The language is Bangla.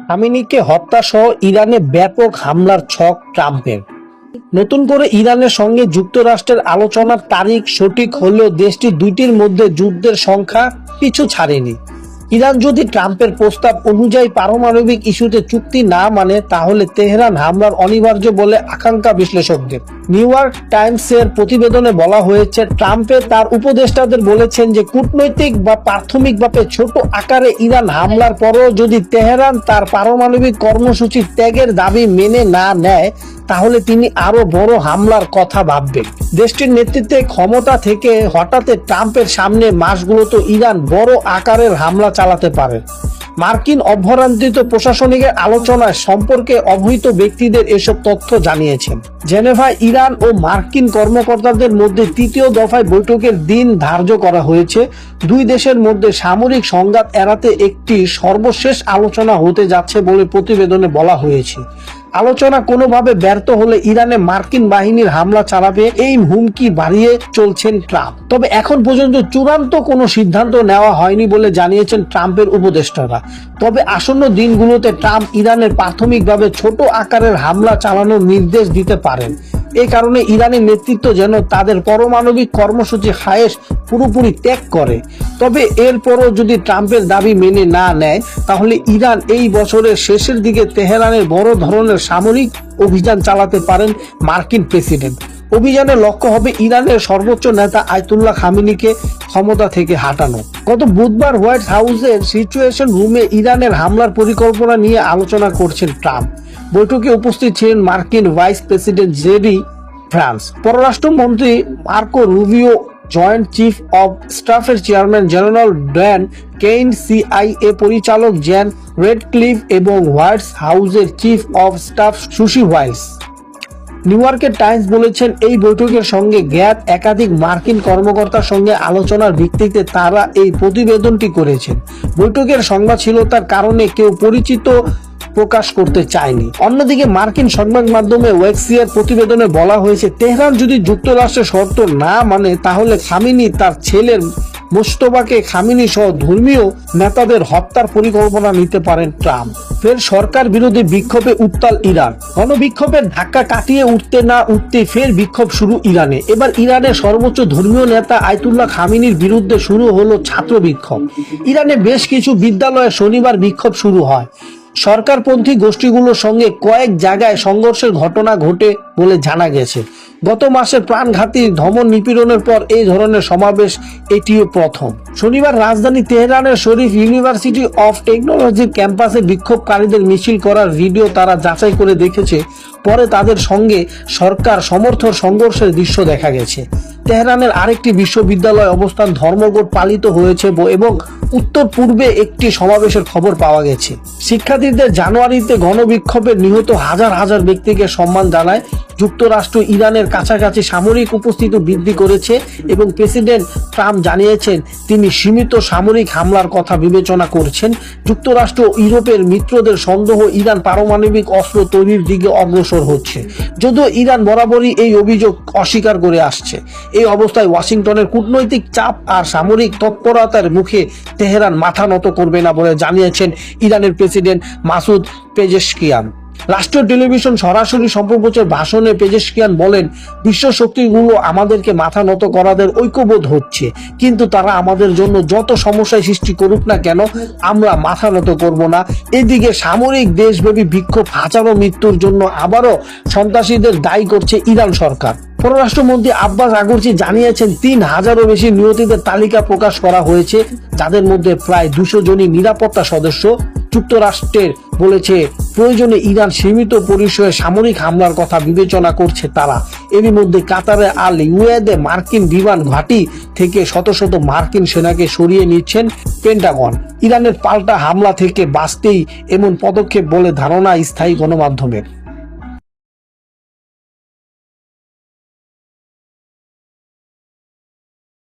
খামেনিকে হত্যা সহ ইরানে ব্যাপক হামলার ছক ট্রাম্পের। নতুন করে ইরানের সঙ্গে যুক্তরাষ্ট্রের আলোচনার তারিখ সঠিক হলেও দেশটি দুইটির মধ্যে যুদ্ধের সংখ্যা পিছু ছাড়েনি। ইরান যদি ট্রাম্পের প্রস্তাব অনুযায়ী পারমাণবিক ইস্যুতে চুক্তি না মানে তাহলে তেহরান হামলার অনিবার্য বলে আকাঙ্ক্ষা বিশ্লেষকদের। নিউ ইয়র্ক টাইমসের প্রতিবেদনে বলা হয়েছে, ট্রাম্পের তার উপদেষ্টাদের বলেছেন যে কূটনৈতিক বা প্রাথমিকভাবে ছোট আকারে ইরান হামলার পরও যদি তেহরান তার পারমাণবিক কর্মসূচি ত্যাগের দাবি মেনে না নেয় তাহলে তিনি আরো বড় হামলার কথা ভাববেন। দেশটির নেতৃত্বে ক্ষমতা থেকে হঠাৎ ট্রাম্পের সামনে মাসগুলোতে ইরান বড় আকারের হামলা চালাতে পারে। মার্কিন অভ্যন্তরীণ প্রশাসনিক আলোচনায় সম্পর্কে অবহিত ব্যক্তিদের এসব তথ্য জানিয়েছেন। জেনেভায় ইরান ও মার্কিন কর্মকর্তাদের মধ্যে তৃতীয় দফায় বৈঠকের দিন ধার্য করা হয়েছে। দুই দেশের মধ্যে সামরিক সংঘাত এড়াতে একটি সর্বশেষ আলোচনা হতে যাচ্ছে বলে প্রতিবেদনে বলা হয়েছে। আলোচনা কোনোভাবে ব্যর্থ হলে ইরানে মার্কিন বাহিনীর হামলা চালাবে এই হুমকি বাড়িয়ে চলছেন ট্রাম্প। তবে এখন পর্যন্ত চূড়ান্ত কোনো সিদ্ধান্ত নেওয়া হয়নি বলে জানিয়েছেন ট্রাম্পের উপদেষ্টারা। তবে আসন্ন দিনগুলোতে ট্রাম্প ইরানের প্রাথমিকভাবে ছোট আকারের হামলা চালানোর নির্দেশ দিতে পারেন। এই কারণে ইরানের নেতৃত্ব যেন তাদের পারমাণবিক কর্মসূচি হায়েস পুরোপুরি ত্যাগ করে। তবে এরপরও যদি ট্রাম্পের দাবি মেনে না নেয় তাহলে ইরান এই বছরের শেষের দিকে তেহরানের বড় ধরনের সামরিক অভিযান চালাতে পারেন মার্কিন প্রেসিডেন্ট। অভিযানের লক্ষ্য হবে ইরানের সর্বোচ্চ নেতা আয়াতুল্লাহ খামেনিকে ক্ষমতা থেকে হাঁটানো। গত বুধবার হোয়াইট হাউসের সিচুয়েশন রুমে ইরানের হামলার পরিকল্পনা নিয়ে আলোচনা করছেন ট্রাম্প। বৈঠকে উপস্থিত ছিলেন মার্কিন ভাইস প্রেসিডেন্ট জেডি ভ্যান্স, পররাষ্ট্রমন্ত্রী Marco Rubio, joint chief of স্টাফের chairman general Dan Caine, CIA পরিচালক জ্যান রেডক্লিফ এবং হোয়াইট হাউসের chief of staff Susie Wiles. New ইয়র্কের টাইমস বলেছেন, এই বৈঠকের সঙ্গে জ্ঞাত একাধিক মার্কিন কর্মকর্তার সঙ্গে আলোচনার ভিত্তিতে তারা এই প্রতিবেদনটি করেছেন। বৈঠকের সংবাদশীলতার কারণে কেউ পরিচিত প্রকাশ করতে চায়নি। অন্যদিকে মার্কিন সংবাদ মাধ্যমে ওয়েক্সিয়ার প্রতিবেদনে বলা হয়েছে, তেহরান যদি যুক্তরাষ্ট্রের শর্ত না মানে তাহলে খামেনি তার ছেলের মোস্তফাকে খামেনি সহ ধর্মীয় নেতাদের হত্যার পরিকল্পনা নিতে পারেন ট্রাম্প। ফের সরকার বিরোধী বিক্ষোভে উত্তাল ইরান। গণবিক্ষোভের ধাক্কা কাটিয়ে উঠতে না উঠতে ফের বিক্ষোভ শুরু ইরানে। এবার ইরানের সর্বোচ্চ ধর্মীয় নেতা আয়াতুল্লাহ খামেনির বিরুদ্ধে শুরু হলো ছাত্র বিক্ষোভ। ইরানে বেশ কিছু বিদ্যালয়ে শনিবার বিক্ষোভ শুরু হয়। সরকারপন্থী গোষ্ঠীগুলোর সঙ্গে কয়েক জায়গায় সংঘর্ষের ঘটনা ঘটে বলে জানা গেছে। গত মাসে প্রাণঘাতী ধমন নিপীড়নের পর এই ধরনের সমাবেশ এটিও প্রথম। শনিবার রাজধানী তেহরানের শরীফ ইউনিভার্সিটি অফ টেকনোলজির ক্যাম্পাসে বিক্ষোভকারীদের মিছিল করার ভিডিও তারা যাচাই করে দেখেছে। পরে তাদের সঙ্গে সরকার সমর্থন সংঘর্ষের দৃশ্য দেখা গেছে। তেহরানের আরেকটি বিশ্ববিদ্যালয় অবস্থান ধর্মঘট পালিত হয়েছে এবং উত্তর পূর্বে একটি সমাবেশের খবর পাওয়া গেছে। শিক্ষার্থীদের জানুয়ারিতে গণবিক্ষোভে নিহত হাজার হাজার ব্যক্তিকে সম্মান জানায় যুক্তরাষ্ট্র ইরানের কাছাকাছি সামরিক উপস্থিতি বৃদ্ধি করেছে এবং প্রেসিডেন্ট ট্রাম্প জানিয়েছেন তিনি সীমিত সামরিক হামলার কথা বিবেচনা করছেন। যুক্তরাষ্ট্র ও ইউরোপের মিত্রদের সন্দেহ ইরান পারমাণবিক অস্ত্র তৈরির দিকে অগ্রসর হচ্ছে, যদিও ইরান বরাবরই এই অভিযোগ অস্বীকার করে আসছে। এই অবস্থায় ওয়াশিংটনের কূটনৈতিক চাপ আর সামরিক তৎপরতার মুখে তেহরান মাথা নত করবে না বলে জানিয়েছেন ইরানের প্রেসিডেন্ট মাসুদ পেজেশকিয়ান। রাষ্ট্রীয় টেলিভিশন সরাসরি সম্প্রচার ভাষণে পেজেশকিয়ান বলেন, বিশ্ব শক্তিগুলো আমাদেরকে মাথা নত করাদের ঐক্যবোধ হচ্ছে, কিন্তু তারা আমাদের জন্য যত সমস্যায় সৃষ্টি করুক না কেন আমরা মাথা নত করব না। এদিকে সামরিক দেশব্যাপী বিক্ষোভ হাজারো মৃত্যুর জন্য আবারও সন্ত্রাসীদের দায়ী করছে ইরান সরকার। পররাষ্ট্রমন্ত্রী আব্বাস আরাগচি জানিয়েছেন ৩,০০০-এরও বেশি নিহতদের তালিকা প্রকাশ করা হয়েছে, যাদের মধ্যে প্রায় ২০০ জনই নিরাপত্তা সদস্য। যুক্তরাষ্ট্রের বলেছে প্রয়োজনে ইরান সীমিত পরিসরে সামরিক হামলার কথা বিবেচনা করছে তারা। এরই মধ্যে কাতারে আল উয়েদে মার্কিন বিমান ঘাঁটি থেকে শত শত মার্কিন সেনাকে সরিয়ে নিচ্ছেন পেন্টাগন। ইরানের পাল্টা হামলা থেকে বাঁচতেই এমন পদক্ষেপ বলে ধারণা স্থায়ী গণমাধ্যমের।